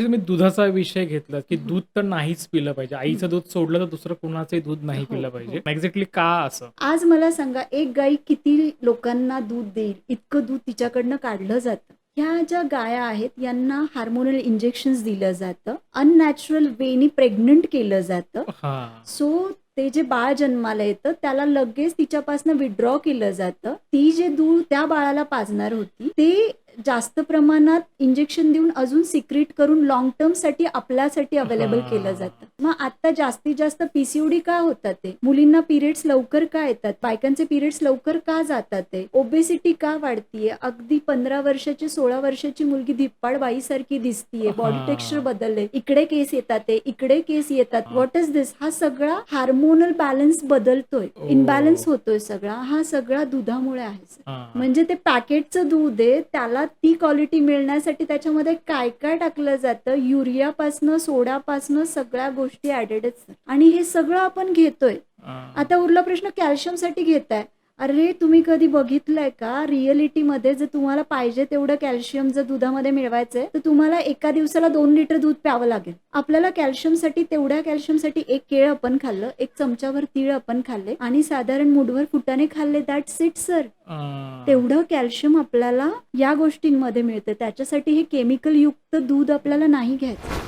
तुम्ही दुधाचा विषय घेतला, की दूध तर नाहीच पिलं पाहिजे. आईचं दूध सोडलं तर दुसरं कुणाचंही दूध नाही हो, पिलं पाहिजे. हो. एक्झॅक्टली का असं? आज मला सांगा, एक गाई किती लोकांना दूध देईल, इतकं दूध तिच्याकडनं काढलं जातं. ह्या ज्या गाया आहेत यांना हार्मोनल इंजेक्शन्स दिलं जातं, अननॅचरल वेनी प्रेग्नंट केलं जातं. हां. सो ते जे बाळ जन्माला येतं त्याला लगेच तिच्यापासून विड्रॉ केलं जातं. ती जे दूध त्या बाळाला पाजणार होती ते जास्त प्रमाणात इंजेक्शन देऊन अजून सिक्रेट करून लॉंग टर्म साठी आपल्यासाठी अवेलेबल केलं जातं. हां. मग आता जास्तीत जास्त पीसीओडी का होतात ते? मुलींना पिरियड्स लवकर का येतात? बायकांचे पिरियड्स लवकर का जातात ते? ओबेसिटी का वाढतीये? अगदी 15 वर्षाची 16 वर्षाची मुलगी धिप्पाड बाईसारखी दिसतीये, बॉडी टेक्स्चर हां. बदलले, इकडे केस येतात ते, इकडे केस येतात. हां. व्हॉट इज दिस? हा सगळा हार्मोनल बॅलन्स बदलतोय, ओह! इनबॅलन्स होतोय सगळा. हा सगळा दुधामुळे आहे सर. हां. म्हणजे ते पॅकेटचं दूध आहे, त्याला ती क्वालिटी मिळण्यासाठी त्याच्यामध्ये काय काय टाकलं जातं, युरियापासनं सोडापासनं सगळ्या गोष्टी ऍडेड आहेत आणि हे सगळं आपण घेतोय. हां. आता उरला प्रश्न कॅल्शियमसाठी घेताय. अरे तुम्ही कधी बघितलंय का रिअलिटीमध्ये जर तुम्हाला पाहिजे तेवढं कॅल्शियम जर दुधामध्ये मिळवायचंय तर तुम्हाला एका दिवसाला 2 लिटर दूध प्यावं लागेल. आपल्याला कॅल्शियमसाठी तेवढ्या कॅल्शियमसाठी एक केळ आपण खाल्लं, एक चमचाभर तीळ आपण खाल्ले आणि साधारण मुठभर फुटाणे खाल्ले. That's it sir. हां. तेवढं कॅल्शियम आपल्याला या गोष्टींमध्ये मिळतं. त्याच्यासाठी हे केमिकल युक्त दूध आपल्याला नाही घ्यायचं.